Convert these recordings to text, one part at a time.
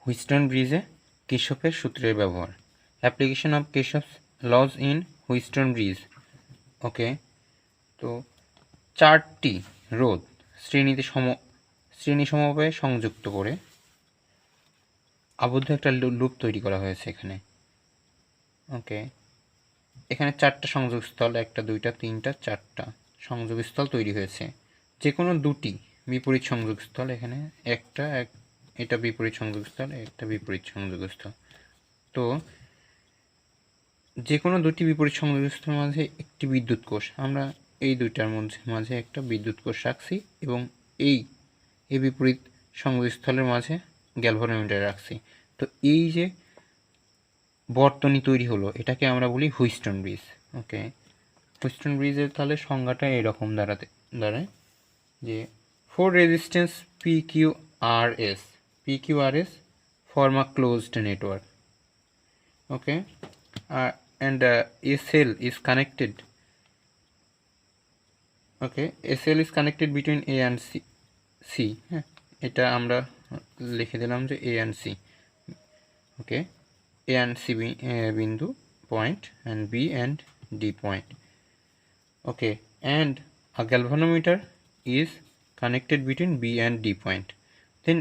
Wheatstone ব্রিজে কির্শফের সূত্রের ব্যবহার, application of Kirchhoff's laws in Wheatstone bridge. Okay, তো চারটি রোধ শ্রেণী সমবায়ে সংযুক্ত করে আবদ্ধ একটা লুপ তৈরি করা হয়েছে এখানে। ওকে, এখানে চারটা সংযোগস্থল, একটা দুইটা তিনটা চারটা সংযোগস্থল তৈরি হয়েছে। যে কোনো দুটি বিপরীত সংযোগস্থল, এখানে এটা বিপরীত সংযোগস্থল, একটা বিপরীত সংযোগস্থল। তো যে কোনো দুটি বিপরীত সংযোগস্থলের মাঝে একটি বিদ্যুৎ কোষ, আমরা এই দুইটার মাঝে একটা বিদ্যুৎ কোষ রাখছি এবং এই বিপরীত সংযোগস্থলের মাঝে গ্যালভানোমিটার রাখছি। তো এই যে বর্তনী তৈরি হলো, এটাকে আমরা বলি হুইস্টন ব্রিজ। ওকে, হুইস্টন ব্রিজের তাহলে সংজ্ঞাটা এরকম দাঁড়ায় যে four resistance PQRS form a closed network. Okay, and a cell is connected. Okay, a cell is connected between A and C. হ্যাঁ, এটা আমরা লিখে দিলাম যে A and C. Okay, A and C বিন্দু point and B and D point. Okay, and a galvanometer is connected between B and D point. Then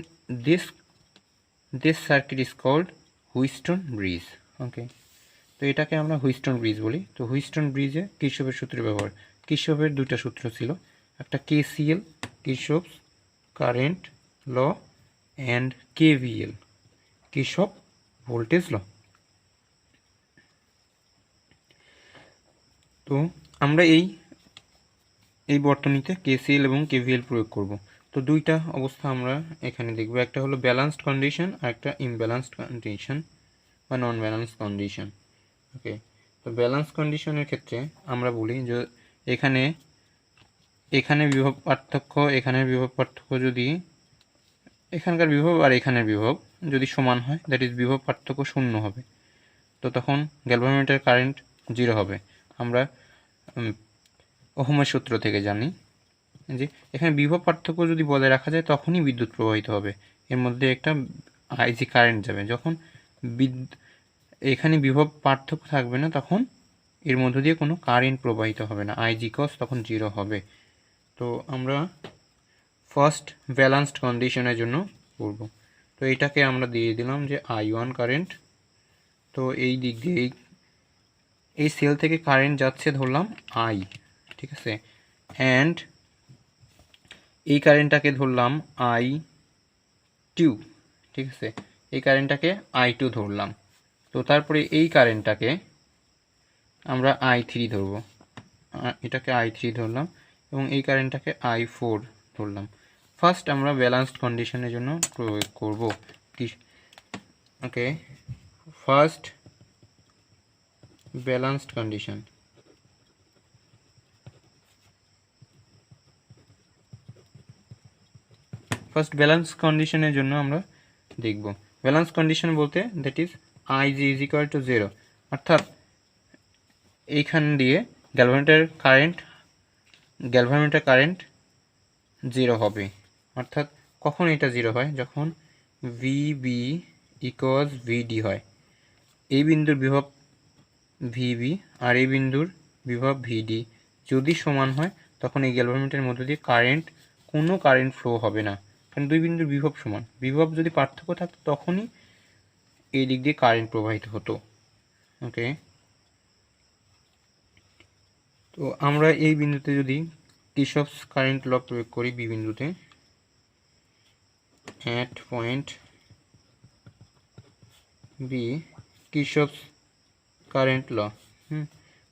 this circuit is called Wheatstone bridge. Okay, তো এটাকে আমরা Wheatstone bridge বলি। তো Wheatstone ব্রিজে কির্শফের সূত্রের ব্যবহার, কির্শফের দুইটা সূত্র ছিল, একটা KCL Kirchhoff's current law and KVL Kirchhoff voltage law. তো আমরা এই বর্তনীতে KCL এবং KVL প্রয়োগ করব। তো দুইটা অবস্থা আমরা এখানে দেখব, একটা হলো ব্যালেন্সড কন্ডিশন আর একটা ইমব্যালেন্সড কন্ডিশন বা নন ব্যালেন্স কন্ডিশন। ওকে, তো ব্যালেন্স কন্ডিশনের ক্ষেত্রে আমরা বলি যে এখানে বিভব পার্থক্য, এখানের বিভব পার্থক্য যদি এখানকার বিভব আর এখানের বিভব যদি সমান হয়, দ্যাট ইজ বিভব পার্থক্য শূন্য হবে, তো তখন গ্যালভানোমিটার কারেন্ট 0 হবে। আমরা ওহমের সূত্র থেকে জানি যে এখানে বিভব পার্থক্য যদি বজায় রাখা যায় তখনই বিদ্যুৎ প্রবাহিত হবে, এর মধ্যে একটা IC কারেন্ট যাবে। যখন এখানে বিভব পার্থক্য থাকবে না, তখন এর মধ্য দিয়ে কোনো কারেন্ট প্রবাহিত হবে না, IG cos তখন 0 হবে। তো আমরা ফার্স্ট ব্যালেন্সড কন্ডিশনের জন্য করব। তো এটাকে আমরা দিয়ে দিলাম যে I1 কারেন্ট। তো এই দিক দিয়ে এই সেল থেকে কারেন্ট যাচ্ছে ধরলাম I, ঠিক আছে, অ্যান্ড এই কারেন্টটাকে ধরলাম I2, ঠিক আছে, এই কারেন্টটাকে I2 ধরলাম। তো তারপরে এই কারেন্টটাকে আমরা I3 ধরব, এটাকে I3 ধরলাম এবং এই কারেন্টটাকে I4 ধরলাম। ফার্স্ট আমরা ব্যালেন্সড কন্ডিশনের জন্য প্রয়োগ করব কি। Okay, first balanced condition, first balance কন্ডিশনের জন্য আমরা দেখব ব্যালেন্স কন্ডিশন বলতে that is IG is equal to 0, অর্থাৎ এইখান দিয়ে গ্যালভানোমিটার কারেন্ট 0 হবে। অর্থাৎ কখন এটা 0 হয়, যখন VB equals VD হয়। এই বিন্দুর বিভব VB আর এই বিন্দুর বিভব VD যদি সমান হয়, তখন এই গ্যালভানোমিটারের মধ্য দিয়ে কোনো কারেন্ট ফ্লো হবে না, কারণ দুই বিন্দুর বিভব সমান। বিভব যদি পার্থক্য থাকতো তখনই এই দিক দিয়ে কারেন্ট প্রবাহিত হতো। ওকে, তো আমরা এই বিন্দুতে যদি কির্শফস কারেন্ট ল প্রয়োগ করি, বি বিন্দুতে at point B Kirchhoff's current law,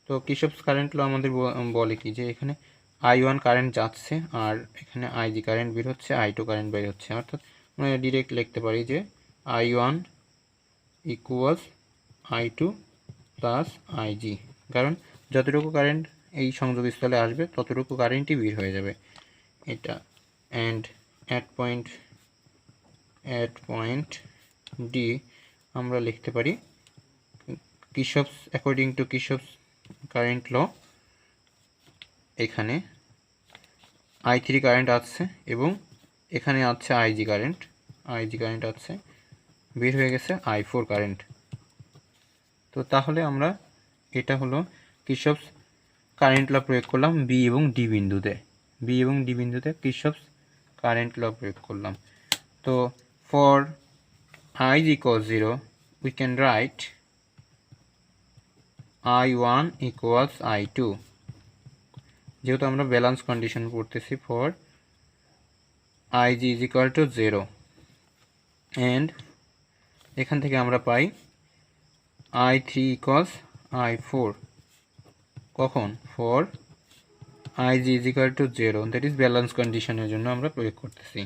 তো কির্শফস কারেন্ট ল আমাদের বলে কি যে এখানে I1 কারেন্ট যাচ্ছে আর এখানে IG কারেন্ট বের হচ্ছে, I2 কারেন্ট বের হচ্ছে। অর্থাৎ আমরা ডিরেক্ট লিখতে পারি যে I1 equals I2 plus IG, কারণ যতটুকু কারেন্ট এই সংযোগস্থলে আসবে ততটুকু কারেন্টই বের হয়ে যাবে এটা। অ্যান্ড অ্যাট পয়েন্ট ডি আমরা লিখতে পারি কির্শফস অ্যাকর্ডিং টু কির্শফস কারেন্ট ল, এখানে I3 কারেন্ট আসছে এবং এখানে আছে IG কারেন্ট আছে, বের হয়ে গেছে I4 কারেন্ট। তো তাহলে আমরা এটা হলো কিরশফস কারেন্ট ল প্রয়োগ করলাম বি এবং ডি বিন্দুতে কিরশফস কারেন্ট ল প্রয়োগ করলাম। তো for I equals 0 we can write I1 equals I2, যেহেতু আমরা ব্যালেন্স কন্ডিশন পড়তেছি for IG is equal to 0, and এখান থেকে আমরা পাই I3 equals I4 কখন for IG is equal to 0, that is balance কন্ডিশনের জন্য আমরা প্রয়োগ করতেছি।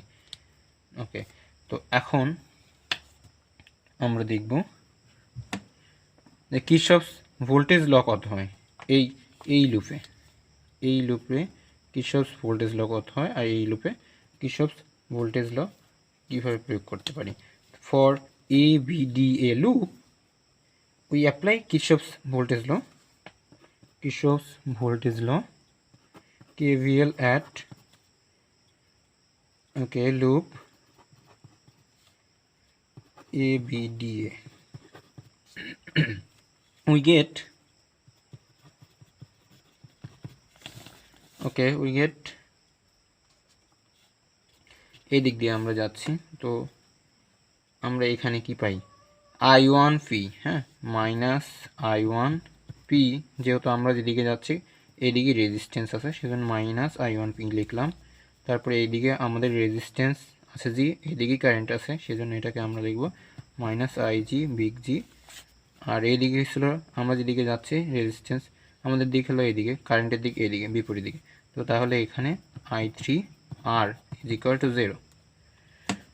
ওকে, তো এখন আমরা দেখব যে কিরশফস ভোল্টেজ ল কত হয় এই লুপে কিরশফস ভোল্টেজ ল কত হয়, আর এই লুপে কিরশফস ভোল্টেজ ল কীভাবে প্রয়োগ করতে পারি। For ABDA loop we apply Kirchhoff's voltage law KVL at loop ABDA. we get এই দিক দিয়ে আমরা যাচ্ছি, তো আমরা এখানে কি পাই I1P, হ্যাঁ, মাইনাস I1P, যেহেতু আমরা যেদিকে যাচ্ছি এদিকে রেজিস্ট্যান্স আছে সেজন্য মাইনাস I1P লিখলাম। তারপরে এইদিকে আমাদের রেজিস্ট্যান্স আছে জি, এদিকে কারেন্ট আছে সেজন্য এটাকে আমরা লিখব মাইনাস IG বিগ জি। আর এইদিকে ছিল আমরা যেদিকে যাচ্ছি রেজিস্ট্যান্স আমাদের দিক হলো এইদিকে, কারেন্টের দিক এইদিকে বিপরীত দিকে। তো তাহলে এখানে I3R is equal to 0.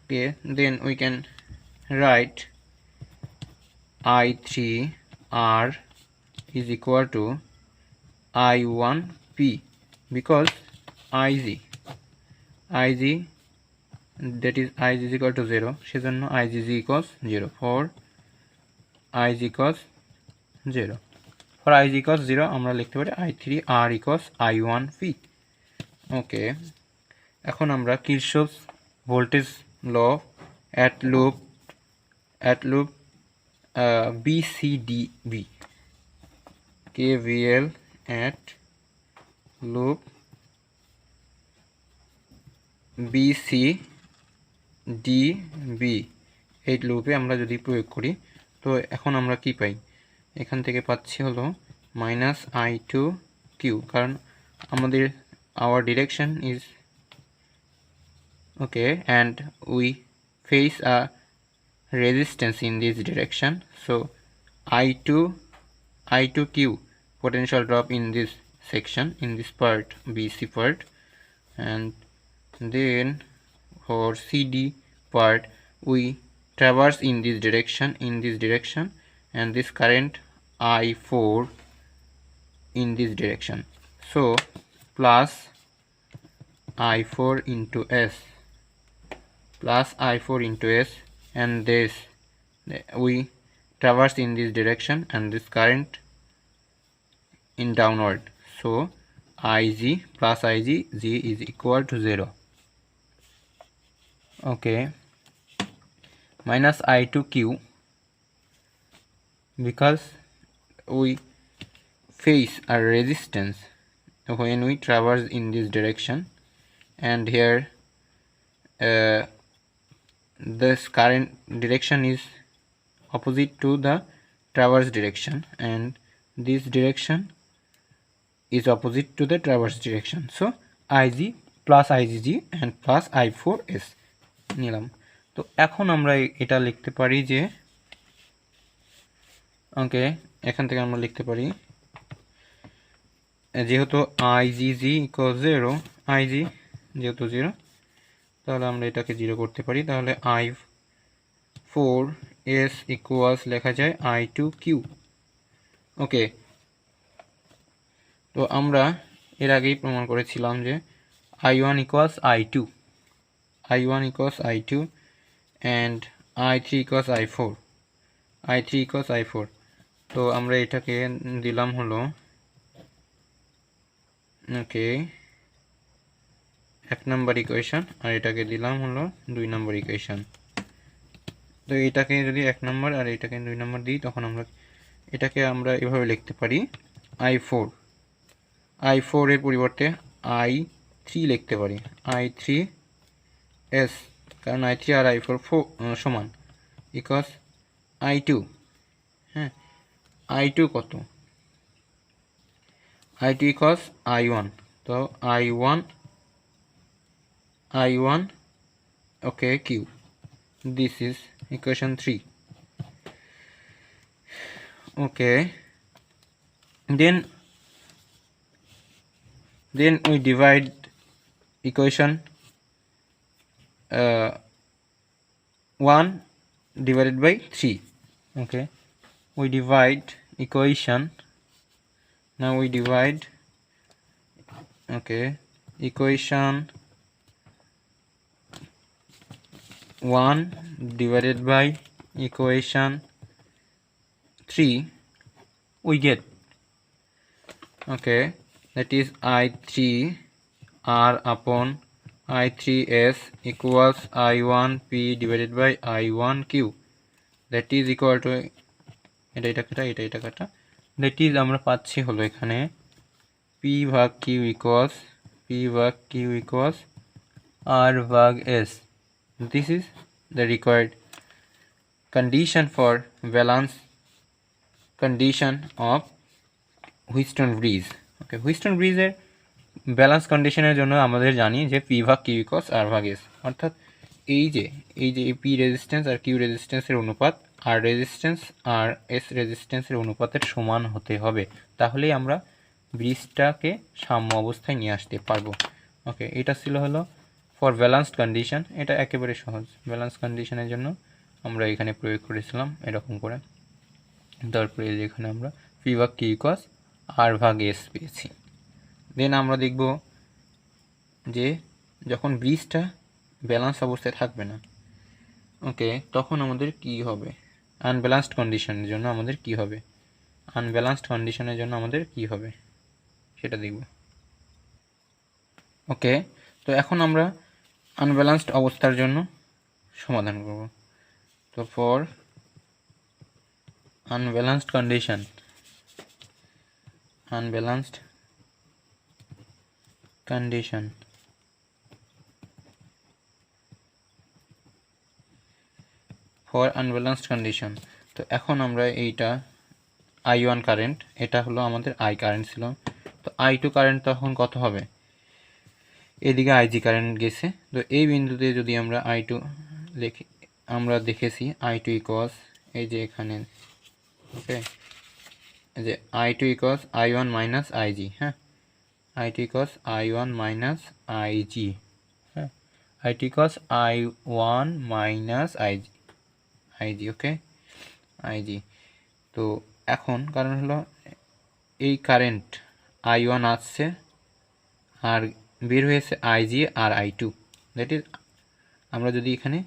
Okay, then we can write I3R is equal to I1P because IG that is IG is equal to 0, সেজন্য IG equals 0 for IG equals 0 for IG equals 0 আমরা লিখতে পারি I3R equals I1P. ওকে, এখন আমরা Kirchhoff's voltage law at loop BCDB KVL at loop BCDB এই লুপে আমরা যদি প্রয়োগ করি তো এখন আমরা কি পাই, এখান থেকে পাচ্ছি হলো মাইনাস I2Q, কারণ আমাদের our direction is okay and we face a resistance in this direction, so I2Q potential drop in this section, in this part, BC part, and then for CD part we traverse in this direction and this current I4 in this direction, so plus I4 into S and this we traverse in this direction and this current in downward, so IG plus IG G is equal to 0. okay, minus I2Q because we face a resistance when we traverse in this direction, and here this current direction is opposite to the traverse direction and this direction is opposite to the traverse direction, so IG plus IGG and plus I4S নিলাম। তো এখন আমরা এটা লিখতে পারি যে ওকে, এখান থেকে আমরা লিখতে পারি যেহেতু IGG equals 0, IG যেহেতু 0 তাহলে আমরা এটাকে 0 করতে পারি, তাহলে I4S equals লেখা যায় I2Q। ওকে, তো আমরা এর আগেই প্রমাণ করেছিলাম যে I1 equals I2 and I3 equals I4, তো আমরা এটাকে দিলাম হলো ওকে 1 নম্বর ইকুয়েশন আর এটাকে দিলাম হলো 2 নম্বর ইকুয়েশন। তো তো এটাকে যদি 1 নম্বর আর এটাকে 2 নম্বর দিই তখন আমরা এটাকে আমরা এভাবে লিখতে পারি i4 এর পরিবর্তে i3 লিখতে পারি i3s, কারণ i3 আর i4 সমান, ইকুয়ালস i2। হ্যাঁ, i2 কত? i2 equals i1। তো i1 okay Q, this is equation 3. Okay, then we divide equation 1 divided by 3. Okay, we divide equation, now we divide, okay, equation 1 divided by equation 3, we get, okay, that is i3r upon i3s equals i1p divided by i1q, that is equal to, এটা কাটা, that is আমরা পাচ্ছি হলো এখানে p ভাগ q equals r ভাগ s. This is the required condition for valence condition of Wheatstone bridge. Okay, Wheatstone bridge এর balance কন্ডিশনের জন্য আমাদের জানি যে p ভাগ q ইকুয়ালস r ভাগ s, অর্থাৎ এই যে p রেজিস্ট্যান্স আর q রেজিস্ট্যান্সের অনুপাত r রেজিস্ট্যান্স আর s রেজিস্ট্যান্সের অনুপাতের সমান হতে হবে, তাহলেই আমরা ব্রিজটাকে সাম্য অবস্থায় নিয়ে আসতে পারবো। ওকে, এটা ছিল হলো ফর ব্যালেন্সড কন্ডিশন, এটা একেবারে সহজ। ব্যালেন্স কন্ডিশনের জন্য আমরা এখানে প্রয়োগ করেছিলাম এরকম করে, তারপরে এখানে আমরা p ভাগ q ইকুয়ালস r ভাগ s পেয়েছি। দেন আমরা দেখব যে যখন ব্রিজটা ব্যালেন্স অবস্থায় থাকবে না, ওকে, তখন আমাদের কি হবে, আনব্যালেন্সড কন্ডিশনের জন্য আমাদের কি হবে, সেটা দেখব। ওকে, তো এখন আমরা আনব্যালেন্সড অবস্থার জন্য সমাধান করব। তো ফর আনব্যালেন্সড কন্ডিশন, তো এখন আমরা এইটা i1 কারেন্ট, এটা হলো আমাদের i কারেন্ট ছিল, তো i2 কারেন্ট তখন কত হবে, এদিকে ig কারেন্ট গেছে, তো এই বিন্দুতে যদি আমরা i2 লিখি, আমরা দেখেছি i2 ইকুয়ালস এই যে এখানে, ওকে, এই যে i2 equals i1 minus ig, হ্যাঁ, i2 equals i1 minus ig, হ্যাঁ, i2 equals i1 minus ig, ওকে, ig। তো এখন কারণ হলো এই কারেন্ট i1 আসছে আর বের হয়েছে ig R i2, that is আমরা যদি এখানে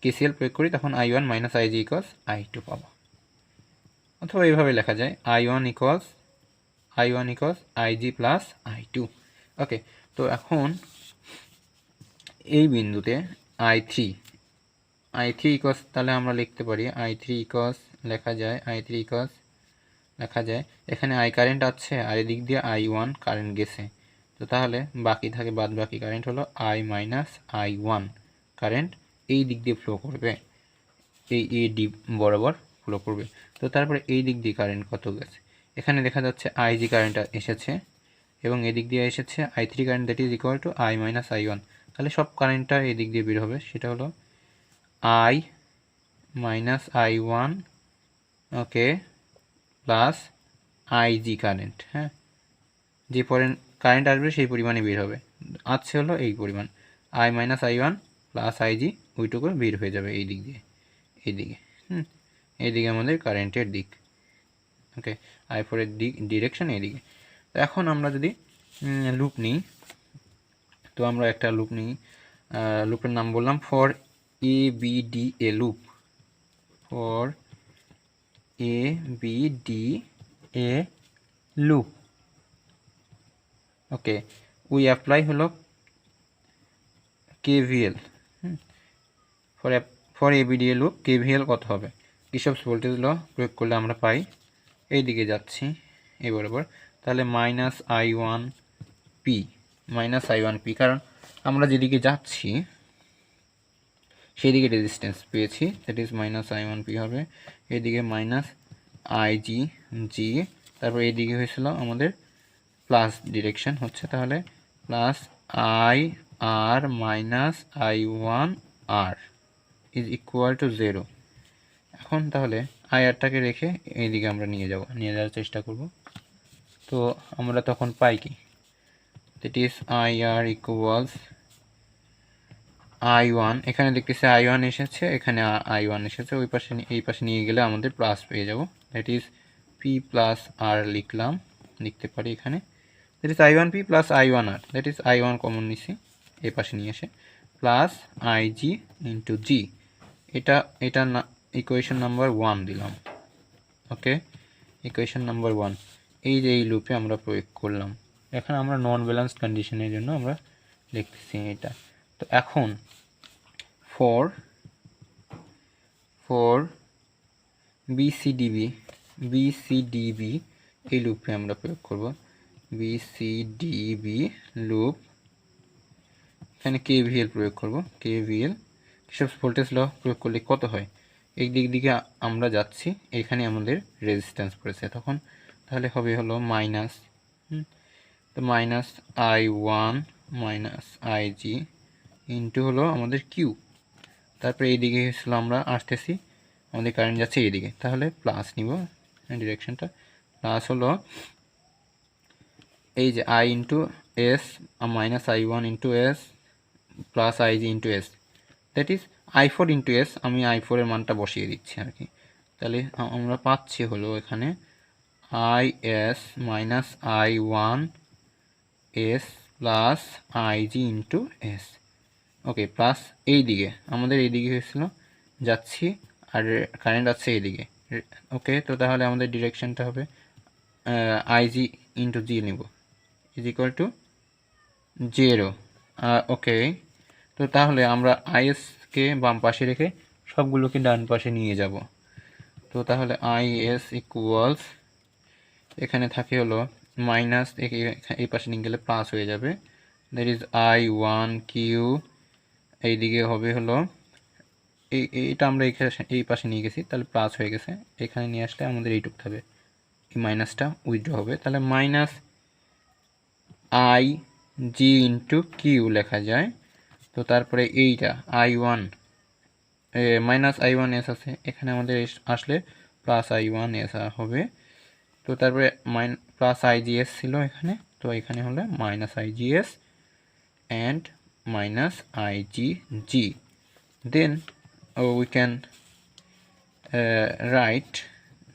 কেসিএল প্রয়োগ করি তখন i1 minus ig equals i2 পাবো, অথবা এইভাবে লেখা যায় i1 equals ig plus i2। ওকে, তো এখন এই বিন্দুতে i3 ইকুয়ালস, তাহলে আমরা লিখতে পারি i3 ইকুয়ালস লেখা যায় এখানে i কারেন্ট আছে আর এদিক দিয়ে i1 কারেন্ট গেছে, তো তাহলে বাকি থাকে বাদ বাকি কারেন্ট হলো i মাইনাস i1 কারেন্ট এই দিক দিয়ে ফ্লো করবে, এই এডি বরাবর ফ্লো করবে। তো তারপরে এই দিক দিয়ে কারেন্ট কত গেছে, এখানে দেখা যাচ্ছে ig কারেন্ট এসেছে এবং এদিক দিয়ে এসেছে i3 current, that is equal two i minus i1, তাহলে সব কারেন্টটা এদিক দিয়ে বের হবে, সেটা হলো i minus i1, okay, plus ig current, হ্যাঁ, যে কারেন্ট আসবে সেই পরিমাণে বের হবে, আছে হলো এই পরিমাণ i minus i1 plus ig, ওইটুকু বের হয়ে যাবে এই দিক দিয়ে, এইদিকে, এইদিকে আমাদের কারেন্টের দিক, ওকে, i4 এর দিক ডিরেকশন এইদিকে। তো এখন আমরা যদি লুপ নিই, তো আমরা একটা লুপ নিই, লুপের নাম বললাম for ABDA loop, for ABDA loop. Okay, we apply হলো KVL for ABDA loop KVL কত হবে, কির্চফস ভোল্টেজ ল প্রয়োগ করলে আমরা পাই, এই দিকে যাচ্ছি এই বরাবর, তাহলে -I1P কারণ আমরা যেদিকে যাচ্ছি সেদিকে রেজিস্ট্যান্স পেয়েছি, দ্যাট ইজ -I1P হবে, এদিকে -IG, তারপর এইদিকে হয়েছিল আমাদের প্লাস ডিরেকশন হচ্ছে, তাহলে +IR -I1R is equal two 0। এখন তাহলে আইআরটাকে রেখে এইদিকে আমরা নিয়ে যাওয়ার চেষ্টা করব। তো আমরা তখন পাই কি, that is IR equals I1, এখানে দেখতেছি I1 এসেছে, এখানে I1 এসেছে, ওই পাশে এই পাশে নিয়ে গেলে আমাদের প্লাস পেয়ে যাব, দ্যাট ইজ P+R লিখতে পারি এখানে, that is I1P + I1R, that is I1 common নিছি এই পাশে নিয়ে এসে, প্লাস IG ইন্টু জি, এটা না ইকুয়েশন নাম্বার 1 দিলাম। ওকে, ইকুয়েশন নাম্বার 1 এই যে এই লুপে আমরা প্রয়োগ করলাম। এখন আমরা নন ব্যালেন্সড কন্ডিশনের জন্য আমরা লিখতেছি এটা। তো এখন ফর বিসিডিবি এই লুপে আমরা প্রয়োগ করব, বিসিডিবি লুপ, এখানে কেভিএল প্রয়োগ করব, কেভিএল কির্চফস ভোল্টেজ ল প্রয়োগ করলে কত হয়, এই দিকে আমরা যাচ্ছি, এখানে আমাদের রেজিস্ট্যান্স পড়েছে তখন, তাহলে হবে হলো মাইনাস, তো -I1 -IG ইন্টু হলো আমাদের কিউ, তারপরে এইদিকে হচ্ছিল আমরা আসতেছি, আমাদের কারেন্ট যাচ্ছে এইদিকে, তাহলে প্লাস নিব ডিরেকশনটা, প্লাস হলো এই যে I into S -I1 into S plus IG into S, that is I4 into S, আমি I4 এর মানটা বসিয়ে দিচ্ছি আর কি, তাহলে আমরা পাচ্ছি হলো এখানে IS -I1 S plus IG into S. Okay, plus এই দিকে আমাদের এইদিকে হয়েছিল যাচ্ছি আর কারেন্ট আছে এইদিকে। ওকে, তো তাহলে আমাদের ডিরেকশনটা হবে IG ইন্টু জি নিব, ইজ ইকুয়াল টু 0। ওকে, তো তাহলে আমরা আইএসকে বাম পাশে রেখে সবগুলোকে ডান পাশে নিয়ে যাব। তো তাহলে IS ইকুয়ালস, এখানে থাকে হলো মাইনাস, এই পাশে নিয়ে গেলে প্লাস হয়ে যাবে, দ্যাট ইজ I1Q, এইদিকে হবে হলো এইটা আমরা এই পাশে নিয়ে গেছি, তাহলে প্লাস হয়ে গেছে, এখানে নিয়ে আসলে আমাদের এইটুক থাকবে, এই মাইনাসটা উইথড্র হবে, তাহলে -IG ইন্টু কিউ লেখা যায়। তো তারপরে এইটা I1 -I1S আছে, এখানে আমাদের আসলে +I1S হবে। তো তারপরে +IGS ছিল এখানে, তো এখানে হলে -IGS and -IGG, then we can write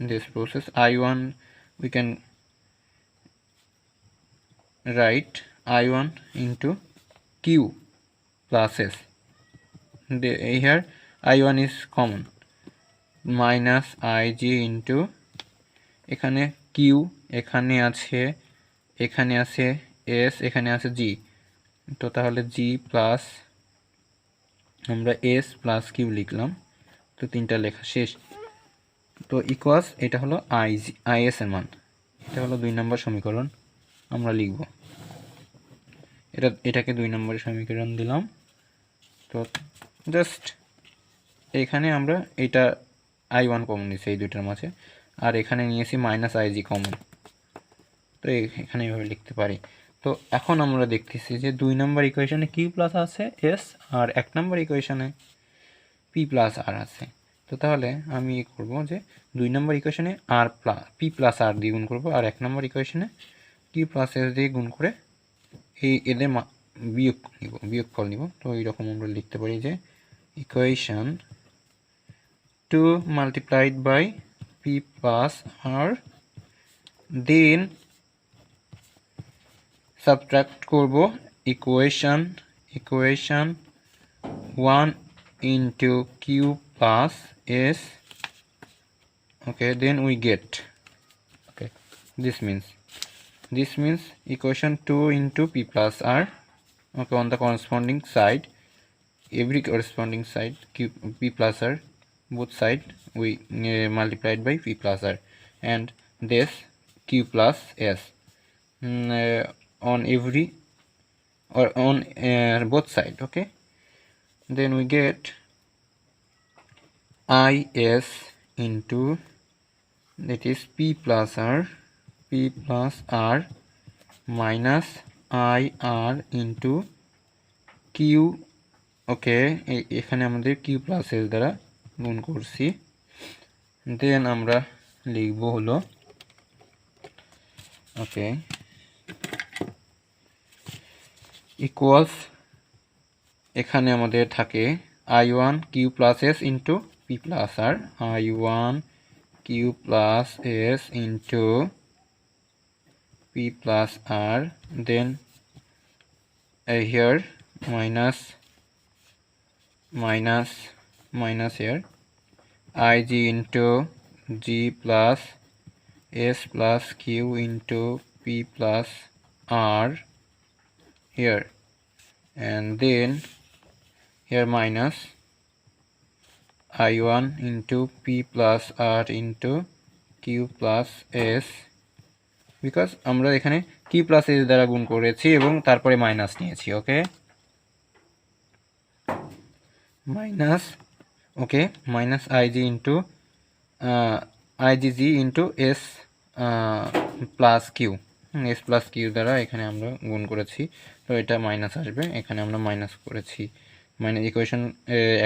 this process I1, we can write I1 into Q plus S, here I1 is common, -IG into এখানে Q, এখানে আছে S, এখানে আছে G, তো তাহলে G প্লাস আমরা S প্লাস Q লিখলাম, তো তিনটা লেখা শেষ। তো ইকুয়ালস, এটা হলো IS এর মান, এটা হলো 2 নম্বর সমীকরণ আমরা লিখব, এটাকে 2 নম্বরের সমীকরণ দিলাম। তো জাস্ট এখানে আমরা এটা I1 কমন নিয়েছি এই দুইটার মাঝে, আর এখানে নিয়েছি -IG কমন, তো এখানে এইভাবে লিখতে পারি। তো এখন আমরা দেখতেছি যে 2 নম্বর ইকুয়েশনে Q প্লাস আছে S, আর 1 নম্বর ইকুয়েশনে P প্লাস R আছে। তো তাহলে আমি করব যে 2 নম্বর ইকুয়েশনে P প্লাস R দিয়ে গুণ করব, আর 1 নম্বর ইকুয়েশনে Q প্লাস S দিয়ে গুণ করে এদের বিয়োগফল নিব। তো এইরকম আমরা লিখতে পারি যে equation 2 multiplied by P plus R, then subtract করব equation 1 into Q plus S, okay, then we get, okay, this means equation 2 into P plus R, okay, on the corresponding side every corresponding side q p plus r, both side we multiplied by p plus r, and this q plus s on every or on both side. Okay, then we get is into, that is p plus r minus ir into q. ওকে, এখানে আমাদের q plus S দ্বারা গুণ করছি। দেন আমরা লিখব হলো ওকে equals, এখানে আমাদের থাকে i1 q plus S into P plus R, i1 q plus S into p plus r, then here minus here ig into g plus s plus q into p plus r here, and then here minus i1 into p plus r into q plus s, because আমরা এখানে কি plus S দ্বারা গুণ করেছি এবং তারপরে minus নিয়েছি। Okay, minus okay minus IG into IGG into S plus Q, S plus Q দ্বারা এখানে আমরা গুণ করেছি, তো এটা মাইনাস আসবে, এখানে আমরা মাইনাস করেছি, মাইনাস ইকুয়েশন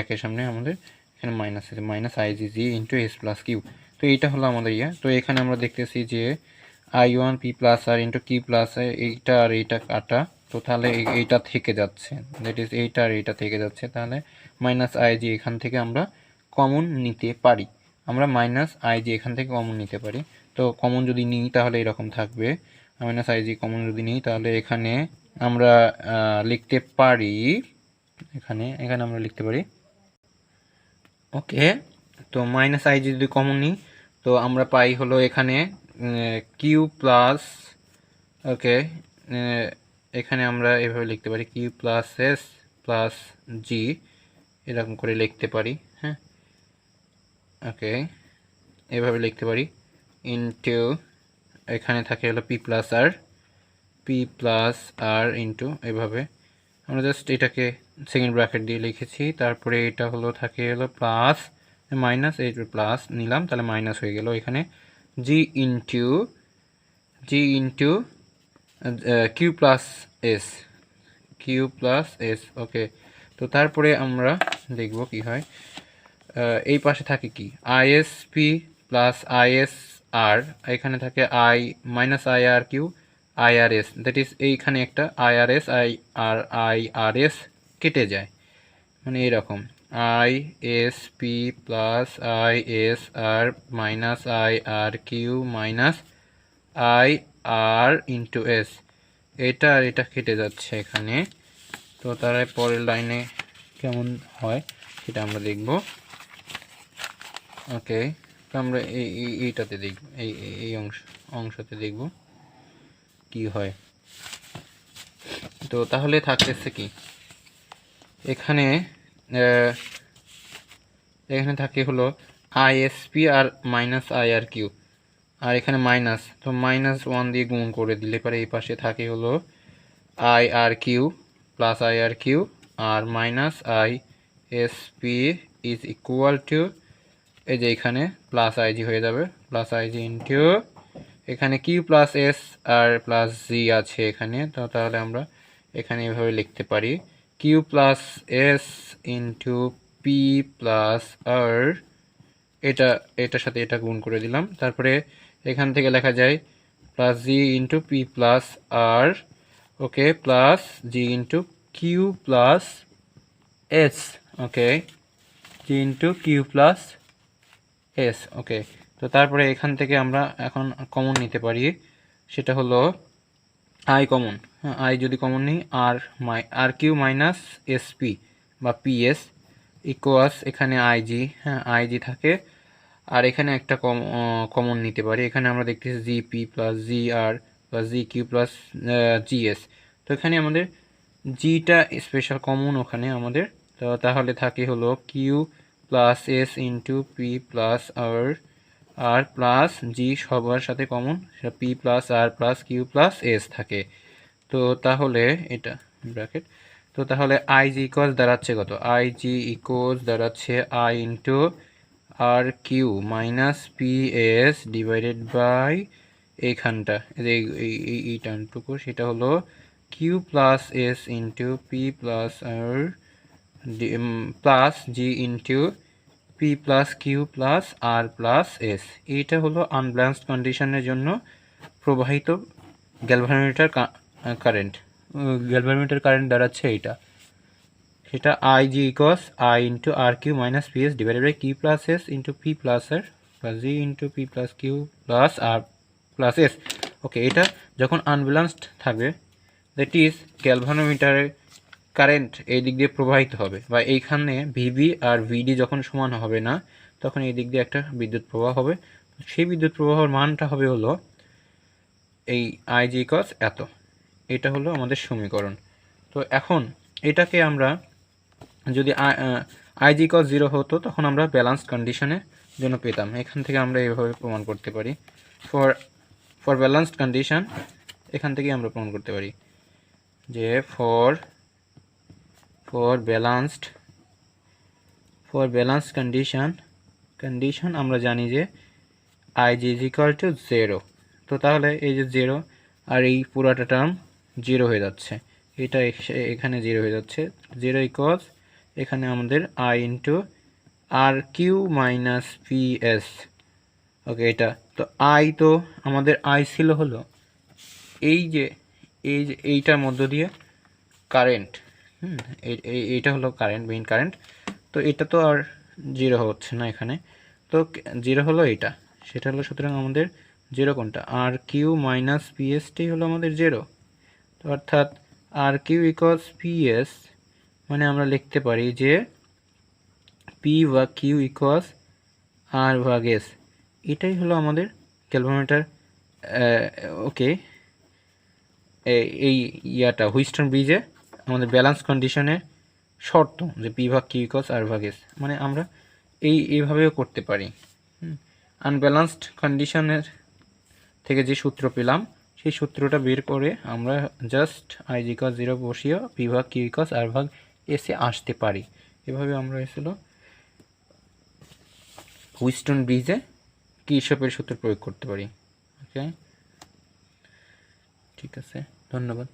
একের সামনে আমাদের এখানে মাইনাস আছে, minus IGG into S plus Q. তো এইটা হলো আমাদের তো এখানে আমরা দেখতেছি যে i1 p প্লাস আর ইন্টু কি প্লাস এইটা আর এইটা কাটা, তো তাহলে এইটা থেকে যাচ্ছে, দ্যাট ইজ এইটা আর এইটা থেকে যাচ্ছে, তাহলে মাইনাস আইজি এখান থেকে আমরা কমন নিতে পারি, আমরা মাইনাস আইজি এখান থেকে কমন নিতে পারি। তো কমন যদি নিই তাহলে এরকম থাকবে, মাইনাস আইজি কমন যদি নিই তাহলে এখানে আমরা লিখতে পারি, এখানে আমরা লিখতে পারি ওকে। তো মাইনাস আইজি যদি কমন নিই তো আমরা পাই হলো এখানে কিউ প্লাস, ওকে এখানে আমরা এভাবে লিখতে পারি কিউ প্লাস এস প্লাস জি, এরকম করে লিখতে পারি। হ্যাঁ, ওকে এভাবে লিখতে পারি ইন্টু এখানে থাকে হলো পি প্লাস আর ইন্টু, এভাবে আমরা জাস্ট এটাকে সেকেন্ড ব্র্যাকেট দিয়ে লিখেছি, তারপরে এটা হলো থাকে হলো প্লাস মাইনাস, এই প্লাস নিলাম তাহলে মাইনাস হয়ে গেল, এখানে জি ইন্টু কিউ প্লাস এস, ওকে। তো তারপরে আমরা দেখব কি হয়, এই পাশে থাকে কি আইএসপি প্লাস আইএসআর, এখানে থাকে I minus IR Q IRS, that is এইখানে একটা আইআরএস কেটে যায়, মানে এইরকম ISP plus ISR minus IR Q minus IR into S, এটা আর এটা কেটে যাচ্ছে এখানে। তো তার পরের লাইনে কেমন হয় সেটা আমরা দেখব। ওকে, তো আমরা এইটাতে দেখব, এই অংশতে দেখব কি হয়। তো তাহলে থাকতেছে কি এখানে থাকে হলো আইএসপি আর মাইনাস আইআর কিউ, আর এখানে মাইনাস, তো মাইনাস 1 দিয়ে গুণ করে দিলে পরে এই পাশে থাকে হলো IR Q plus IR Q আর minus ISP is equal to, এই যে এখানে প্লাস আইজি হয়ে যাবে, প্লাস আইজি ইন্টু এখানে Q plus S R plus G আছে এখানে, তো তাহলে আমরা এখানে এভাবে লিখতে পারি Q plus S into P plus R, এটার সাথে এটা গুণ করে দিলাম, তারপরে এখান থেকে লেখা যায় plus G into P plus আর, ওকে plus G into Q plus S, ওকে জি ইন্টু কিউ প্লাস এস, ওকে। তো তারপরে এখান থেকে আমরা এখন কমন নিতে পারি, সেটা হলো আই কমন, আই যদি কমন নিই আর কিউ মাইনাস এসপি বা পিএস ইকুয়ালস এখানে আইজি, হ্যাঁ আইজি থাকে, আর এখানে একটা কমন নিতে পারি, এখানে আমরা দেখতেছি GP plus G R plus G Q plus GS, তো এখানে আমাদের জিটা স্পেশাল কমন ওখানে আমাদের তো তাহলে থাকে হলো Q plus S into P plus R plus G সবার সাথে কমন, সেটা P plus R plus Q plus S থাকে। তো তাহলে এটা ব্র্যাকেট, তো তাহলে আই জি ইকুয়ালস দাঁড়াচ্ছে কত, আই জি ইকুয়ালস দাঁড়াচ্ছে I into R Q minus P S divided by এইখানটা এই টার্মটুকু, সেটা হলো Q plus S into P plus R plus G into P plus Q plus R plus S. এইটা হলো আনব্যালেন্সড কন্ডিশনের জন্য প্রবাহিত গ্যালভানোমিটার কারেন্ট। গ্যালভানোমিটার কারেন্ট দাঁড়াচ্ছে এইটা, সেটা I G equals I into R Q minus P S divided by Q plus S into P plus R plus G into P plus Q plus R plus S. Okay, এটা যখন unbalanced থাকবে that is গ্যালভানোমিটারের current এই দিক দিয়ে প্রবাহিত হবে, বা এইখানে ভিবি আর ভিডি যখন সমান হবে না তখন এই দিক দিয়ে একটা বিদ্যুৎ প্রবাহ হবে। সেই বিদ্যুৎ প্রবাহের মানটা হবে হলো এই আই জি ইকস এত। এটা হলো আমাদের সমীকরণ। তো এখন এটাকে আমরা যদি আই জি ইকস 0 হতো তখন আমরা ব্যালেন্সড কন্ডিশনের জন্য পেতাম। এখান থেকে আমরা এইভাবে প্রমাণ করতে পারি, ফর ব্যালেন্সড কন্ডিশন এখান থেকে আমরা প্রমাণ করতে পারি যে ফর ব্যালেন্সড কন্ডিশন আমরা জানি যে I G is equal two 0। তো তাহলে এই যে 0 আর এই পুরাটা টার্ম 0 হয়ে যাচ্ছে, এটা এখানে 0 হয়ে যাচ্ছে। 0 ইকুয়ালস এখানে আমাদের I into R Q minus P S. Okay, এটা তো আই, তো আমাদের আই ছিল হলো এইটার মধ্য দিয়ে কারেন্ট, এইটা হলো কারেন্ট, মেইন কারেন্ট। তো এটা তো আর 0 হচ্ছে না এখানে, তো 0 হলো এটা, সেটা হলো সুতরাং আমাদের 0 কোনটা, আর কিউ মাইনাস পি এসটাই হলো আমাদের 0। তো অর্থাৎ আর কিউ ইকুয়ালস পি এস, মানে আমরা লিখতে পারি যে পি বা কিউ ইকুয়ালস আর ভাগ এস। এটাই হলো আমাদের ক্যালভোমিটার। ওকে, এই ইয়াটা হুইস্টন ব্রিজে আমাদের ব্যালেন্স কন্ডিশনের শর্ত যে পি ভাগ কিউ ইকুয়ালস আর ভাগ এস, মানে আমরা এইভাবেও করতে পারি। আনব্যালেন্সড কন্ডিশনের থেকে যে সূত্র পেলাম সেই সূত্রটা বের করে আমরা জাস্ট আই জি ইকুয়ালস 0 বসিয়ে পি ভাগ কিউ ইকুয়ালস আর ভাগ এসে আসতে পারি। এভাবে আমরা এসেছিল হুইস্টন ব্রিজে কির্শফের সূত্র প্রয়োগ করতে পারি। ওকে, ঠিক আছে, ধন্যবাদ।